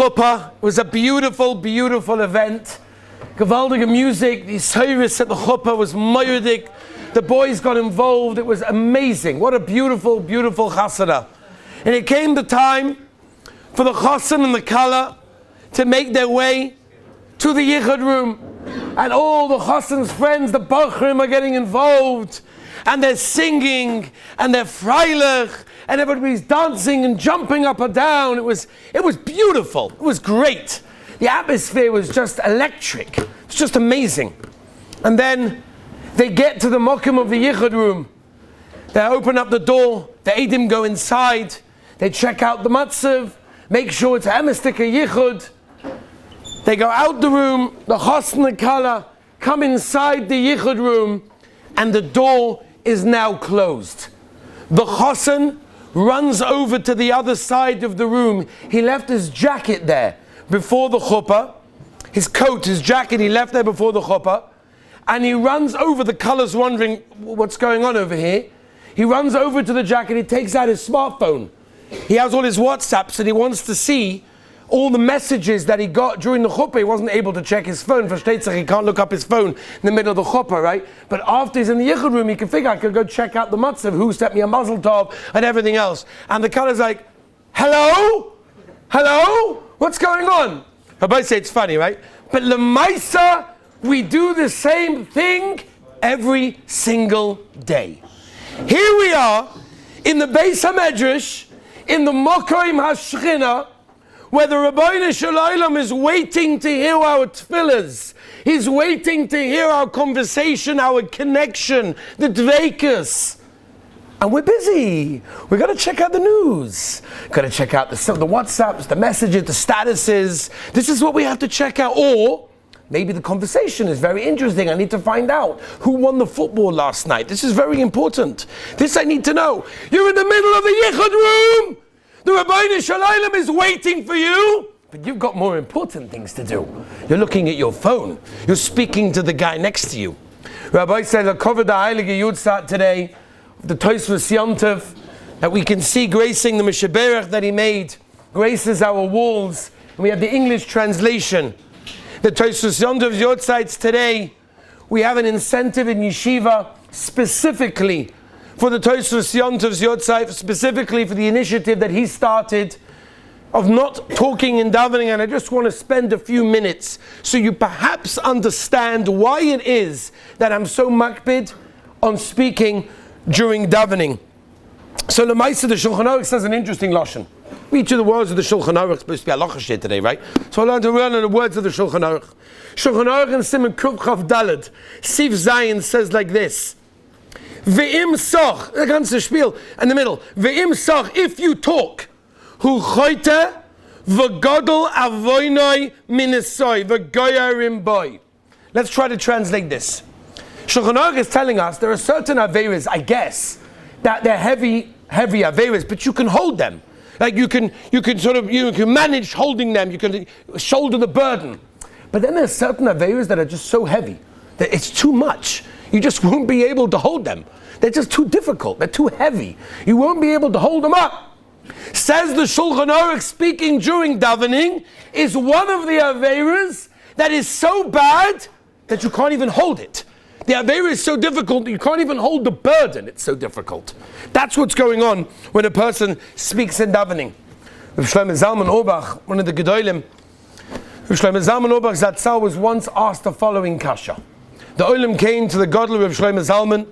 chuppah. It was a beautiful, beautiful event. Gewaldige music, the service at the chuppah was moyerdik. The boys got involved. It was amazing. What a beautiful, beautiful chasana. And it came the time for the chassan and the kala to make their way to the yichud room. And all the chassan's friends, the bachrim, are getting involved. And they're singing, and they're freilich, and everybody's dancing and jumping up and down. It was beautiful. It was great. The atmosphere was just electric. It's just amazing. And then they get to the mokum of the yichud room. They open up the door. The edim go inside. They check out the matzav, make sure it's emistika yichud. They go out the room. The chassan and kala come inside the yichud room, and the door is now closed. The chassan runs over to the other side of the room. He left his jacket there before the chuppah. His coat, his jacket, he left there before the chuppah. And he runs over. The color's wondering what's going on over here. He runs over to the jacket. He takes out his smartphone. He has all his WhatsApps, and he wants to see all the messages that he got during the chuppah. He wasn't able to check his phone. Versteht sich, he can't look up his phone in the middle of the chuppah, right? But after he's in the yichud room, he can figure, I could go check out the matzav, who sent me a mazel tov, and everything else. And the color's like, hello? Hello? What's going on? I both say it's funny, right? But lemaisa, we do the same thing every single day. Here we are in the Beis HaMedrash, in the Mokoim HaShechina, where the Rabbeinu Shalom is waiting to hear our tefillahs. He's waiting to hear our conversation, our connection, the dveikus. And we're busy. We've got to check out the news. Got to check out the WhatsApps, the messages, the statuses. This is what we have to check out. Or maybe the conversation is very interesting. I need to find out who won the football last night. This is very important. This I need to know. You're in the middle of the yichud room. The Rabbeinu Shalom is waiting for you, but you've got more important things to do. You're looking at your phone. You're speaking to the guy next to you. Rabbi said, "I covered the Heilige Yutzat today, the Tosfos Yom Tov, that we can see gracing the Mishaberach that he made, graces our walls." And we have the English translation. The Tosfos Yom Tov Yotzites today, we have an incentive in yeshiva specifically for the Tosfos Yom Tov's Yotzai, specifically for the initiative that he started of not talking in davening. And I just want to spend a few minutes so you perhaps understand why it is that I'm so makbid on speaking during davening. So the Maisa, the Shulchan Aruch says an interesting lashon. Each of the words of the Shulchan Aruch is supposed to be halacha shit today, right? So I learned to learn the words of the Shulchan Aruch. Shulchan Aruch in Siman Kuf Chaf Daled, Siv Zayin says like this. Ve'im soch, the ganze Spiel in the middle. Ve'im soch, if you talk, hu choite v'godol avoinoi minisoi v'goyarim boy. Let's try to translate this. Shulchan Aruch is telling us there are certain averas, I guess, that they're heavy averas, but you can hold them. Like you can manage holding them. You can shoulder the burden. But then there's certain averas that are just so heavy that it's too much. You just won't be able to hold them. They're just too difficult. They're too heavy. You won't be able to hold them up. Says the Shulchan Aruch, speaking during davening, is one of the averas that is so bad that you can't even hold it. The avera is so difficult that you can't even hold the burden. It's so difficult. That's what's going on when a person speaks in davening. Rav Shlomo Zalman Auerbach, one of the Gedolim, Rav Shlomo Zalman Auerbach Zatzal was once asked the following kasha. The Olim came to the Gadol of Shlomo Zalman,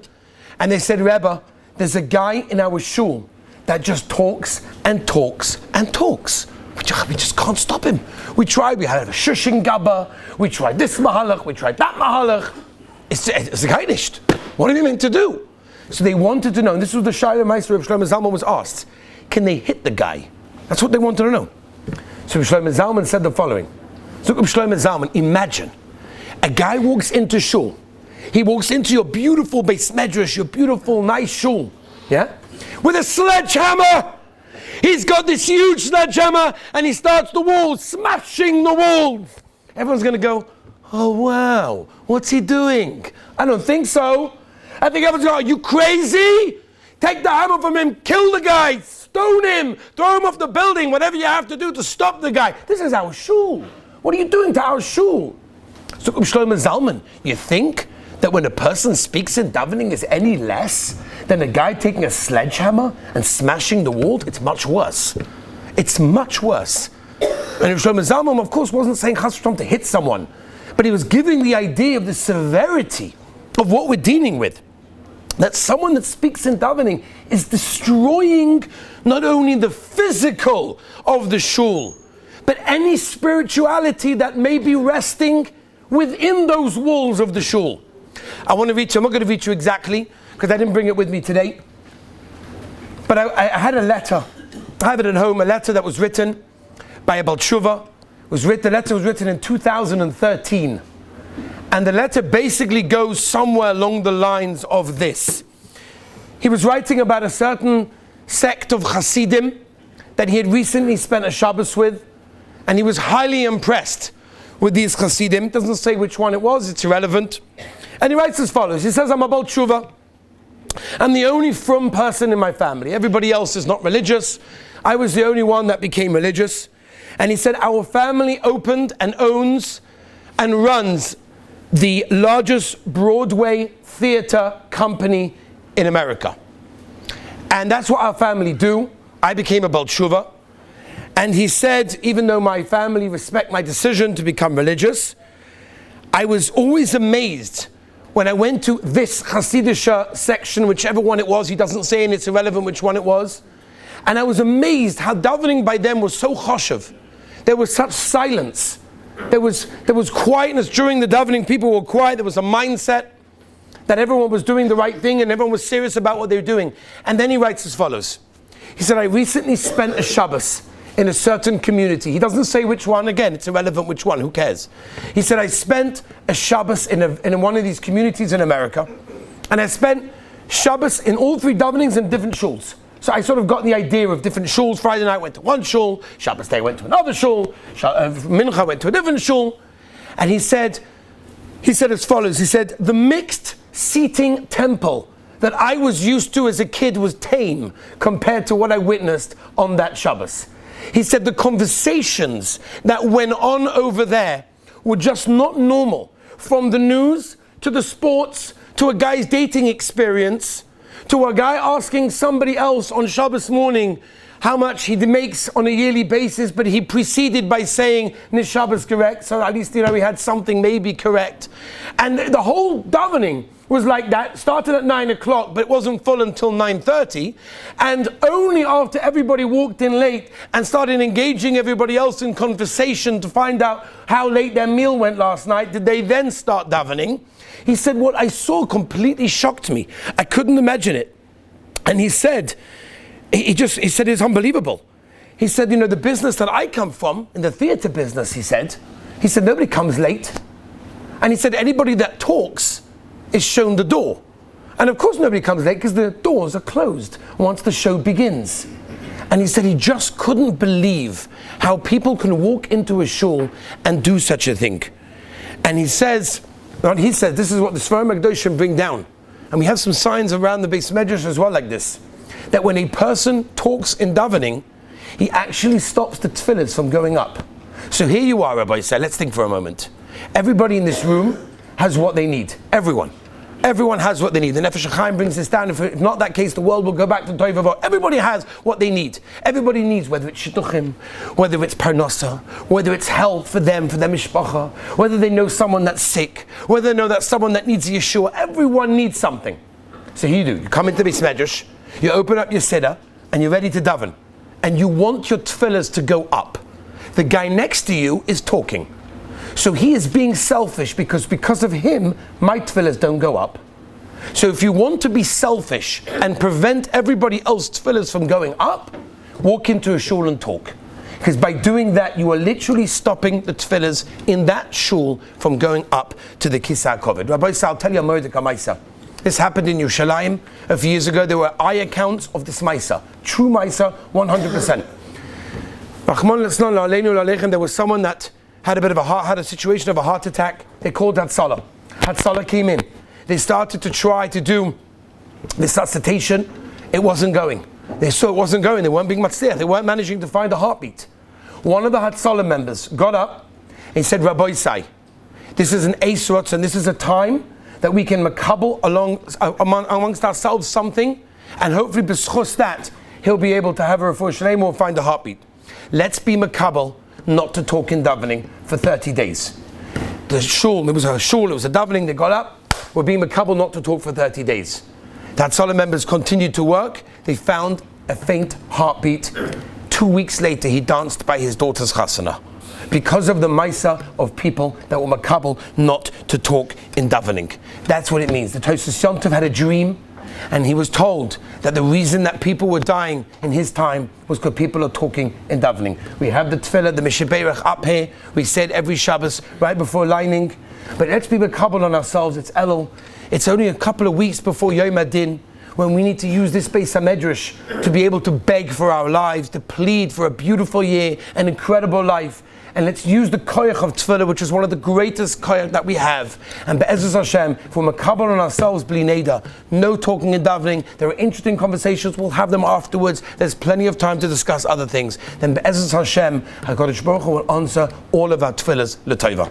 and they said, Rebbe, there's a guy in our shul that just talks and talks and talks. We just can't stop him. We tried, we had a shushing gabba, we tried this mahalach, we tried that mahalach. It's a guy nicht. What are you meant to do? So they wanted to know, and this was the Shaila Meister of Shlomo Zalman was asked, can they hit the guy? That's what they wanted to know. So Shlomo Zalman said the following. So Shlomo Zalman, imagine, a guy walks into shul. He walks into your beautiful Beis Medrash, your beautiful, nice shul, yeah? With a sledgehammer. He's got this huge sledgehammer, and he starts the walls, smashing the walls. Everyone's going to go, oh wow, what's he doing? I don't think so. I think everyone's going, are you crazy? Take the hammer from him, kill the guy, stone him, throw him off the building, whatever you have to do to stop the guy. This is our shul. What are you doing to our shul? So Shlomo Zalman, you think that when a person speaks in davening is any less than a guy taking a sledgehammer and smashing the wall? It's much worse. It's much worse. And Shlomo Zalman, of course, wasn't saying chas v'shalom to hit someone, but he was giving the idea of the severity of what we're dealing with. That someone that speaks in davening is destroying not only the physical of the shul, but any spirituality that may be resting within those walls of the shul. I'm not going to read you exactly, because I didn't bring it with me today. But I had a letter. I have it at home, a letter that was written by a Baal Tshuva. The letter was written in 2013. And the letter basically goes somewhere along the lines of this. He was writing about a certain sect of Hasidim that he had recently spent a Shabbos with, and he was highly impressed with these Hasidim. It doesn't say which one it was, it's irrelevant. And he writes as follows. He says, I'm a Baal Tshuva. I'm the only frum person in my family. Everybody else is not religious. I was the only one that became religious. And he said, our family opened and owns and runs the largest Broadway theater company in America. And that's what our family do. I became a Baal Tshuva. And he said, even though my family respect my decision to become religious, I was always amazed when I went to this Hasidic section, whichever one it was. He doesn't say, and it's irrelevant which one it was. And I was amazed how davening by them was so choshev. There was such silence. There was quietness during the davening. People were quiet. There was a mindset that everyone was doing the right thing and everyone was serious about what they were doing. And then he writes as follows. He said, I recently spent a Shabbos in a certain community. He doesn't say which one. Again, it's irrelevant which one. Who cares? He said, I spent a Shabbos in one of these communities in America. And I spent Shabbos in all three davenings in different shuls. So I sort of got the idea of different shuls. Friday night went to one shul, Shabbos day went to another shul, Mincha went to a different shul. And he said as follows. He said, the mixed seating temple that I was used to as a kid was tame compared to what I witnessed on that Shabbos. He said the conversations that went on over there were just not normal. From the news to the sports to a guy's dating experience to a guy asking somebody else on Shabbos morning how much he makes on a yearly basis, but he preceded by saying Nish Shabbos correct, so at least he had something maybe correct. And the whole davening was like that. Started at 9 o'clock, but it wasn't full until 9:30. And only after everybody walked in late and started engaging everybody else in conversation to find out how late their meal went last night did they then start davening. He said, what I saw completely shocked me. I couldn't imagine it. And he said, he said it's unbelievable. He said, the business that I come from, in the theater business, he said nobody comes late. And he said, anybody that talks is shown the door. And of course nobody comes late because the doors are closed once the show begins. And he said he just couldn't believe how people can walk into a shul and do such a thing. And he says, this is what the Sfarim HaKadoshim bring down. And we have some signs around the Beis Medrash as well like this. That when a person talks in davening, he actually stops the tefillahs from going up. So here you are, Rabbi Yisrael, let's think for a moment. Everybody in this room has what they need. Everyone. Everyone has what they need. The Nefesh HaChaim brings this down. If not that case, the world will go back to Tov V'Avot. Everybody has what they need. Everybody needs, whether it's shidduchim, whether it's parnasa, whether it's help for their mishpacha, whether they know someone that's sick, whether they know that someone that needs a Yeshua. Everyone needs something. So here you do. You come into Beis Medrash, you open up your siddur, and you're ready to daven. And you want your tefillahs to go up. The guy next to you is talking. So he is being selfish because of him, my tefillahs don't go up. So if you want to be selfish and prevent everybody else's tefillahs from going up, walk into a shul and talk. Because by doing that, you are literally stopping the tefillahs in that shul from going up to the Kisah HaKoved. Rabbi Yisrael, I'll tell you a Mordechai Maisa. This happened in Yerushalayim a few years ago. There were eye accounts of this Maisa. True Maisa, 100%. Rahman l'Islam la'aleinu la'aleichem, there was someone that had a situation of a heart attack. They called Hatzalah. Hatzalah came in. They started to try to do resuscitation. It wasn't going. They saw it wasn't going. They weren't being matzliach. They weren't managing to find a heartbeat. One of the Hatzalah members got up and said, Rabbi Say, this is an Eisrotz, and this is a time that we can makabel amongst ourselves something, and hopefully b'schus that, he'll be able to have a refuah shleima or find a heartbeat. Let's be makabel not to talk in davening for 30 days. The shul, it was a davening, they got up, we're being makabel not to talk for 30 days. The Hatzalah members continued to work, they found a faint heartbeat. 2 weeks later, he danced by his daughter's chasana, because of the maisa of people that were makabel not to talk in davening. That's what it means. The Tosfos Yom Tov had a dream, and he was told that the reason that people were dying in his time was because people are talking in davening. We have the tefillah, the mishaberach up here. We said every Shabbos right before lining. But let's be makabel on ourselves. It's Elul. It's only a couple of weeks before Yom Adin, when we need to use this Beis HaMedrash to be able to beg for our lives, to plead for a beautiful year, an incredible life. And let's use the koyach of tefillah, which is one of the greatest koyach that we have. And be'ezus Hashem, if we're makabel on ourselves, bli neder, no talking and davening. There are interesting conversations, we'll have them afterwards. There's plenty of time to discuss other things. Then be'ezus Hashem, HaKadosh Baruch Hu will answer all of our tefillahs l'tova.